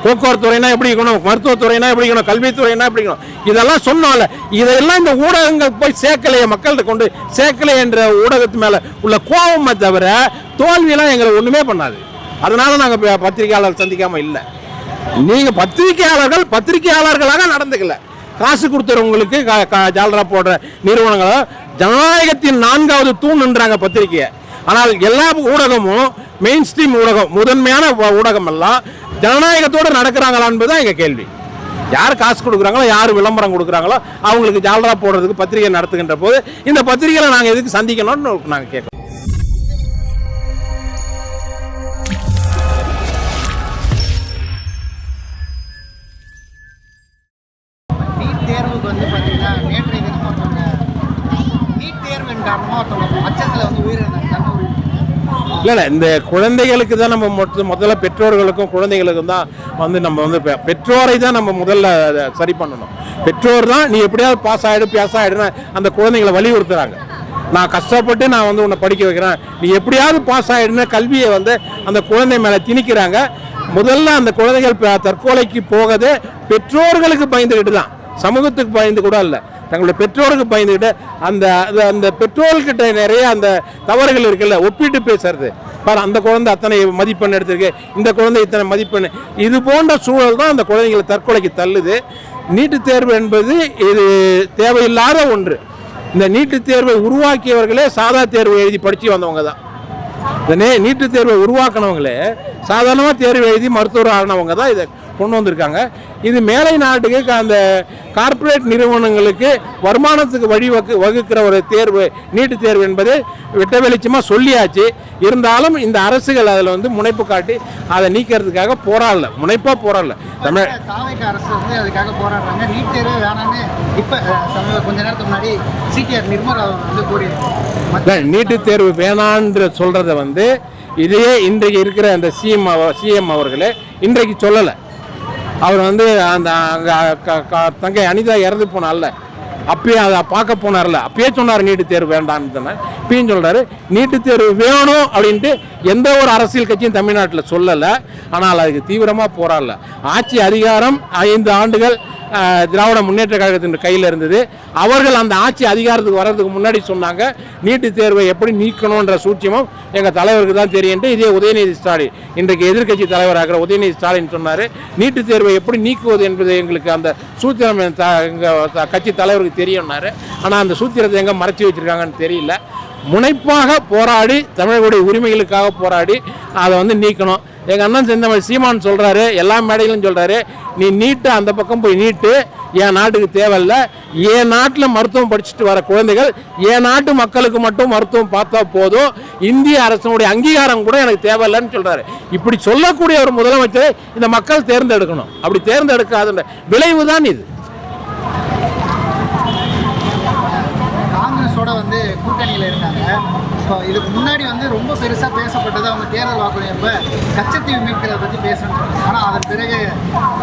போக்குவரத்துறைனா எப்படி இருக்கணும், மருத்துவத்துறைனா எப்படி இருக்கணும், கல்வித்துறைனா எப்படி இருக்கணும், இதெல்லாம் சொன்னால இதெல்லாம் இந்த ஊடகங்கள் போய் சேர்க்கலையே, மக்கள்கிட்ட கொண்டு சேர்க்கலையே என்ற ஊடகத்து மேலே உள்ள கோபமே தவிர தோல்வியெல்லாம் எங்களை ஒன்றுமே பண்ணாது. அதனால நாங்கள் பத்திரிகையாளர் சந்திக்காமல் இல்லை. நீங்கள் பத்திரிகையாளர்களாக நடந்துக்கல. காசு கொடுத்துறவங்களுக்கு ஜாலரா போடுற நிறுவனங்களோ ஜனநாயகத்தின் 4வது தூண்ன்றாங்க பத்திரிகையை. ஆனால் எல்லா ஊடகமும் மெயின் ஸ்ட்ரீம் ஊடகம், முதன்மையான ஊடகம் எல்லாம் ஜனநாயகத்தோடு நடக்கிறாங்களா என்பதுதான் எங்கள் கேள்வி. யார் காசு கொடுக்குறாங்களோ, யார் விளம்பரம் கொடுக்குறாங்களோ அவங்களுக்கு ஜாலரா போடுறதுக்கு பத்திரிகை நடத்துகின்ற போது இந்த பத்திரிகையில் நாங்கள் எதுக்கு சந்திக்கணும்னு நாங்கள் கேட்குறோம். இல்லை, இந்த குழந்தைகளுக்கு தான் நம்ம முதல்ல பெற்றோர்களுக்கும் குழந்தைகளுக்கும் தான் நம்ம பெற்றோரை தான் நம்ம முதல்ல சரி பண்ணணும். பெற்றோர் தான் நீ எப்படியாவது பாஸ் ஆகிடுன்னு அந்த குழந்தைகளை வலியுறுத்துறாங்க. நான் கஷ்டப்பட்டு நான் உன்னை படிக்க வைக்கிறேன், நீ எப்படியாவது பாஸ் ஆகிடுன்னு கல்வியை அந்த குழந்தை மேலே திணிக்கிறாங்க. முதல்ல அந்த குழந்தைகள் தற்கொலைக்கு போகதே பெற்றோர்களுக்கு பயந்துக்கிட்டு தான், சமூகத்துக்கு பயந்து கூட இல்லை, தங்களுடைய பெற்றோருக்கு பயந்துக்கிட்டு அந்த பெற்றோர்கிட்ட நிறைய அந்த தவறுகள் இருக்குல்ல, ஒப்பிட்டு பேசுறது. பாரு, அந்த குழந்தை அத்தனை மதிப்பெண் எடுத்திருக்கு, இந்த குழந்தை இத்தனை மதிப்பெண், இது போன்ற சூழல் தான் அந்த குழந்தைங்களை தற்கொலைக்கு தள்ளுது. நீட்டு தேர்வு என்பது இது தேவையில்லாத ஒன்று. இந்த நீட்டு தேர்வை உருவாக்கியவர்களே சாதா தேர்வு எழுதி படித்து வந்தவங்க தான். இந்த நீட்டு தேர்வை உருவாக்கினவங்களே சாதாரணமாக தேர்வு எழுதி மருத்துவர் ஆனவங்க தான் இதை கொண்டு வந்திருக்காங்க. இது மேலை நாட்டுக்கு அந்த கார்ப்பரேட் நிறுவனங்களுக்கு வருமானத்துக்கு வகுக்கிற ஒரு தேர்வு நீட்டு தேர்வு என்பது வெட்ட வெளிச்சமாக சொல்லியாச்சு. இருந்தாலும் இந்த அரசுகள் அதில் முனைப்பு காட்டி அதை நீக்கிறதுக்காக முனைப்பாக போராடல. தமிழ் அரசு அதுக்காக போராடுறாங்க. நீட் தேர்வு வேணான்னு இப்போ கொஞ்ச நேரத்துக்கு முன்னாடி சிடிஆர் நிர்மலா கூறியிருக்காங்க. நீட்டு தேர்வு வேணான்ற சொல்கிறத இதையே இன்றைக்கு இருக்கிற அந்த சிஎம் அவர்களே இன்றைக்கு சொல்லலை. அவர் அந்த தங்கை அனிதா இறந்து போனார்ல, அப்பயே அதை பார்க்க போனார்ல, அப்பயே சொன்னார் நீட்டு தேர்வு வேண்டான்னு தானே. இப்பயும் சொல்கிறாரு நீட்டு தேர்வு வேணும் அப்படின்ட்டு எந்த ஒரு அரசியல் கட்சியும் தமிழ்நாட்டில் சொல்லலை. ஆனால் அதுக்கு தீவிரமாக போராடல. ஆட்சி அதிகாரம் 5 ஆண்டுகள் திராவிட முன்னேற்ற கழகத்தின் கையில் இருந்தது. அவர்கள் அந்த ஆட்சி அதிகாரத்துக்கு வர்றதுக்கு முன்னாடி சொன்னாங்க நீட்டு தேர்வை எப்படி நீக்கணுன்ற சூட்சமும் எங்கள் தலைவருக்கு தான் தெரியும்ட்டு. இதே உதயநிதி ஸ்டாலின், இன்றைக்கு எதிர்கட்சி தலைவராகிற உதயநிதி ஸ்டாலின் சொன்னார் நீட்டு தேர்வை எப்படி நீக்குவது என்பது எங்களுக்கு அந்த சூத்திரம் எங்கள் கட்சி தலைவருக்கு தெரியும்னாரு. ஆனால் அந்த சூத்திரத்தை எங்கே மறைச்சி வச்சுருக்காங்கன்னு தெரியல. முனைப்பாக போராடி தமிழர்களுடைய உரிமைகளுக்காக போராடி அதை நீக்கணும். எங்கள் அண்ணன் செந்தமிழ் சீமான் சொல்கிறாரு, எல்லா மேடையிலும் சொல்கிறாரு, நீ நீட்டு அந்த பக்கம் போய் நீட்டு, என் நாட்டுக்கு தேவையில்லை, என் நாட்டில் மருத்துவம் படிச்சுட்டு வர குழந்தைகள் என் நாட்டு மக்களுக்கு மட்டும் மருத்துவம் பார்த்தா போதும், இந்திய அரசனுடைய அங்கீகாரம் கூட எனக்கு தேவையில்லைன்னு சொல்கிறாரு. இப்படி சொல்லக்கூடிய ஒரு முதலமைச்சரை இந்த மக்கள் தேர்ந்தெடுக்கணும். அப்படி தேர்ந்தெடுக்காத விளைவு தான் இது. காங்கிரஸோட கூட்டணியில் இருக்காங்க. ஸோ இதுக்கு முன்னாடி ரொம்ப பெருசாக பேசப்பட்டது அவங்க தேர்தல் வாக்குறுதியப்போ கச்சத்தீவு மீட்கிறத பற்றி பேசணும்னு சொன்னாங்க. ஆனால் அதன் பிறகு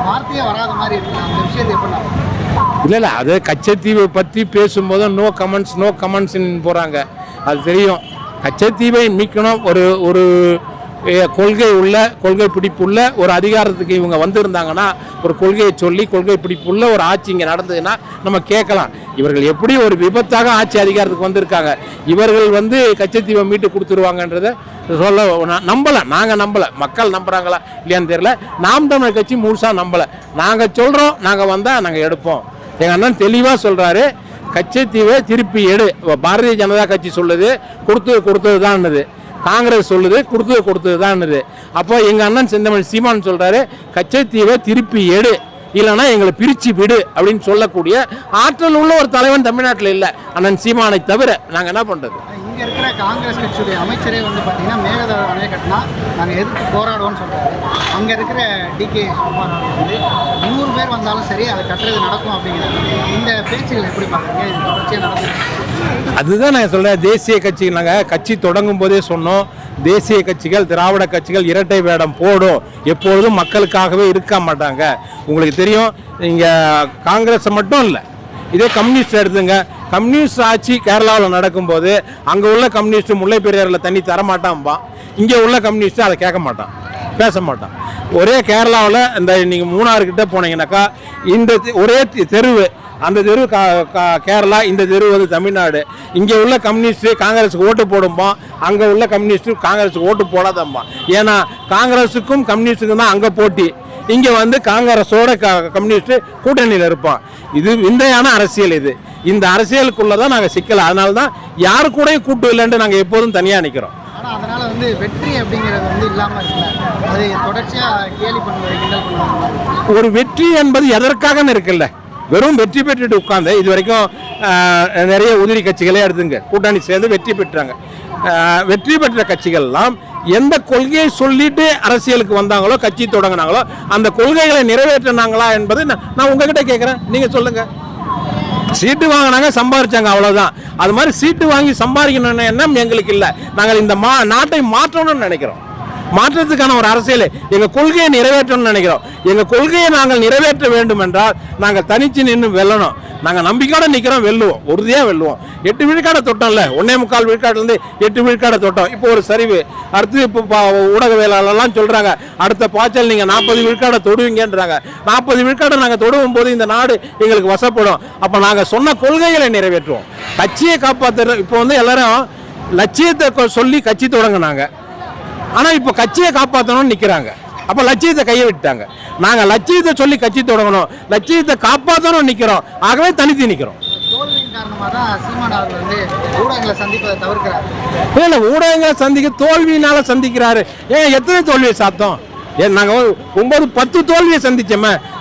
வார்த்தையே வராத மாதிரி இருக்கு. அந்த விஷயத்தை எப்படி இல்லை அது கச்சத்தீவை பற்றி பேசும்போது நோ கமெண்ட்ஸ்ன்னு போகிறாங்க. அது தெரியும். கச்சத்தீவை மீட்கணும் ஒரு கொள்கை பிடிப்புள்ள ஒரு அதிகாரத்துக்கு இவங்க வந்திருந்தாங்கன்னா, ஒரு கொள்கையை சொல்லி கொள்கை பிடிப்புள்ள ஒரு ஆட்சி இங்கே நடந்ததுன்னா நம்ம கேட்கலாம். இவர்கள் எப்படி ஒரு விபத்தாக ஆட்சி அதிகாரத்துக்கு வந்திருக்காங்க, இவர்கள் கச்சத்தீவை மீட்டு கொடுத்துருவாங்கன்றதை நாங்கள் நம்பலை. மக்கள் நம்புகிறாங்களா இல்லையான்னு தெரியல. நாம் தமிழர் கட்சி முழுசாக நம்பலை. நாங்கள் சொல்கிறோம், நாங்கள் வந்தால் நாங்கள் எடுப்போம். எங்கள் அண்ணன் தெளிவாக சொல்கிறாரு, கச்சத்தீவை திருப்பி எடு. பாரதிய ஜனதா கட்சி சொல்லுது கொடுத்தது தான்னுது, காங்கிரஸ் சொல்லுது கொடுத்தது தான்னுது. அப்போ எங்கள் அண்ணன் செந்தமிழ் சீமான் சொல்கிறாரு கச்சத்தீவை திருப்பி எடு, இல்லைன்னா எங்களை பிரித்து விடு அப்படின்னு சொல்லக்கூடிய ஆற்றல் உள்ள ஒரு தலைவன் தமிழ்நாட்டில் இல்லை, அண்ணன் சீமானை தவிர. நாங்கள் என்ன பண்ணுறது? இங்கே இருக்கிற காங்கிரஸ் கட்சியுடைய அமைச்சரே பார்த்தீங்கன்னா மேகதாது அணையை கட்டினா நாங்கள் எதிர்த்து போராடுவோம்னு சொல்கிறாரு. அங்கே இருக்கிற டிகே சுகுமார் 100 பேர் வந்தாலும் சரி அதை கட்டுறது நடக்கும் அப்படிங்கிறாங்க. இந்த பேச்சுகள் எப்படி பார்க்குறீங்க? இது தொடர்ச்சியாக நடந்துருக்கு. அதுதான் நான் சொல்கிறேன். தேசிய கட்சிகள் நாங்கள் கட்சி தொடங்கும் போதே சொன்னோம், தேசிய கட்சிகள் திராவிட கட்சிகள் இரட்டை வேடம் போடும், எப்பொழுதும் மக்களுக்காகவே இருக்க மாட்டாங்க. உங்களுக்கு தெரியும், இங்கே காங்கிரஸ் மட்டும் இல்லை, இதே கம்யூனிஸ்ட் எடுத்துங்க. கம்யூனிஸ்ட் ஆட்சி கேரளாவில் நடக்கும்போது அங்கே உள்ள கம்யூனிஸ்ட் முல்லை பெரியாறில் தண்ணி தரமாட்டான்பான், இங்கே உள்ள கம்யூனிஸ்ட்டு அதை கேட்க மாட்டான், பேச மாட்டான். ஒரே கேரளாவில் இந்த நீங்கள் மூணாறு கிட்ட போனீங்கன்னாக்கா இந்த ஒரே தெருவு, அந்த தெரு கேரளா, இந்த தெரு வந்து தமிழ்நாடு. இங்கே உள்ள கம்யூனிஸ்ட்டு காங்கிரஸுக்கு ஓட்டு போடும்போம், அங்கே உள்ள கம்யூனிஸ்ட்டு காங்கிரஸுக்கு ஓட்டு போடாதம்மா. ஏன்னா காங்கிரஸுக்கும் கம்யூனிஸ்ட்டுக்கும் தான் அங்கே போட்டி, இங்கே வந்து காங்கிரஸோட கம்யூனிஸ்ட்டு கூட்டணியில் இருப்பான். இது விந்தையான அரசியல். இந்த அரசியலுக்குள்ளே தான் நாங்கள் சிக்கலை. அதனால தான் யாரு கூடயும் கூட்டு இல்லைன்ட்டு நாங்கள் எப்போதும் தனியாக நிற்கிறோம். ஆனால் அதனால் வந்து வெற்றி அப்படிங்கிறது வந்து இல்லாமல் இருக்குல்ல, அது தொடர்ச்சியாக கேலி பண்ணுவது, கிண்டல் பண்ணுவது. ஒரு வெற்றி என்பது எதற்காகன்னு இருக்குல்ல, வெறும் வெற்றி பெற்றுட்டு உட்காந்து இது வரைக்கும் நிறைய உதிரி கட்சிகளே எடுத்துங்க கூட்டணி சேர்ந்து வெற்றி பெற்றாங்க. வெற்றி பெற்ற கட்சிகள்லாம் எந்த கொள்கையை சொல்லிட்டு அரசியலுக்கு வந்தாங்களோ, கட்சி தொடங்கினாங்களோ, அந்த கொள்கைகளை நிறைவேற்றினாங்களா என்பது நான் உங்ககிட்ட கேட்குறேன். நீங்கள் சொல்லுங்கள். சீட்டு வாங்கினாங்க, சம்பாதிச்சாங்க, அவ்வளோதான். அது மாதிரி சீட்டு வாங்கி சம்பாதிக்கணும்னு எண்ணம் எங்களுக்கு இல்லை. நாங்கள் இந்த நாட்டை மாற்றணும்னு நினைக்கிறோம். மாற்றத்துக்கான ஒரு அரசியல், எங்கள் கொள்கையை நிறைவேற்றணும்னு நினைக்கிறோம். எங்கள் கொள்கையை நாங்கள் நிறைவேற்ற வேண்டும் என்றால் நாங்கள் தனிச்சு நின்று வெல்லணும். நாங்கள் நம்பிக்கையோட நிற்கிறோம், வெல்லுவோம், உறுதியாக வெல்லுவோம். 8 விழுக்காடை தொட்டோம்ல, 1.25 விழுக்காட்டிலேருந்து 8 விழுக்காடை தொட்டோம். இப்போ ஒரு சரிவு. அடுத்து இப்போ ஊடகவியலாளர்லாம் சொல்கிறாங்க, அடுத்த பாய்ச்சல் நீங்கள் 40 விழுக்காடை தொடுவீங்கன்றாங்க. 40 விழுக்காடை நாங்கள் தொடுவும் போது இந்த நாடு எங்களுக்கு வசப்படும். அப்போ நாங்கள் சொன்ன கொள்கைகளை நிறைவேற்றுவோம். கட்சியை காப்பாற்றுற இப்போ வந்து எல்லாரும் லட்சியத்தை சொல்லி கட்சி தொடங்கினாங்க. ஆனால் இப்போ கட்சியை காப்பாற்றணும்னு நிற்கிறாங்க. அப்போ லட்சியத்தை கையை விட்டாங்க. நாங்கள் லட்சியத்தை சொல்லி கட்சி தொடங்கணும், லட்சியத்தை காப்பாற்றணும் நிற்கிறோம். ஆகவே தனித்து நிற்கிறோம். தோல்வியின் காரணமாக தான் சீமான் அவர்கள் வந்து ஊடகங்களை சந்திப்பதை தவிர்க்கிறார். இல்லை, ஊடகங்களை சந்திக்க தோல்வியினால சந்திக்கிறாரு. எத்தனை தோல்வியை சாத்தோம்? நாங்கள் 9-10 தோல்வியை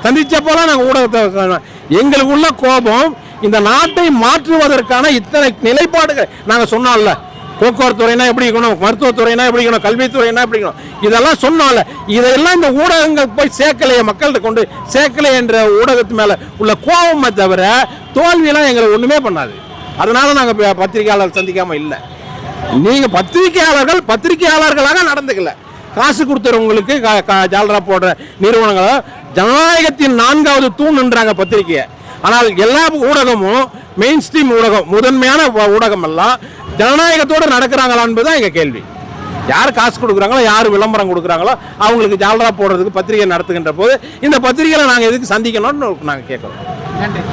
சந்திச்சப்போலாம் நாங்கள் ஊடகத்தை, எங்களுக்கு உள்ள கோபம் இந்த நாட்டை மாற்றுவதற்கான இத்தனை நிலைப்பாடுகள் நாங்கள் சொன்னோம்ல. போக்குவரத்து துறைனா எப்படி இருக்கணும், மருத்துவத்துறைனா எப்படி இருக்கணும், கல்வித்துறைனா எப்படி இருக்கணும், இதெல்லாம் சொன்னோம்ல. இதெல்லாம் இந்த ஊடகங்கள் போய் சேர்க்கலையே, மக்கள்கிட்ட கொண்டு சேர்க்கலை என்ற ஊடகத்து மேலே உள்ள கோபமே தவிர தோல்வியெல்லாம் எங்களை ஒன்றுமே பண்ணாது. அதனால நாங்கள் பத்திரிகையாளர் சந்திக்காமல் இல்லை. நீங்கள் பத்திரிகையாளர்களாக நடந்துக்கல. காசு கொடுத்துறவங்களுக்கு ஜாலரா போடுற நிறுவனங்களை ஜனநாயகத்தின் 4வது தூண்ன்றாங்க பத்திரிகையை. ஆனால் எல்லா ஊடகமும் மெயின் ஸ்ட்ரீம் ஊடகம், முதன்மையான ஊடகம் எல்லாம் ஜனநாயகத்தோடு நடக்கிறாங்களா என்பதுதான் எங்கள் கேள்வி. யார் காசு கொடுக்குறாங்களோ, யார் விளம்பரம் கொடுக்குறாங்களோ அவங்களுக்கு ஜாலரா போடுறதுக்கு பத்திரிகை நடத்துகின்ற போது இந்த பத்திரிகைகளை நாங்கள் எதுக்கு சந்திக்கணும்னு நாங்கள் கேட்குறோம். நன்றி.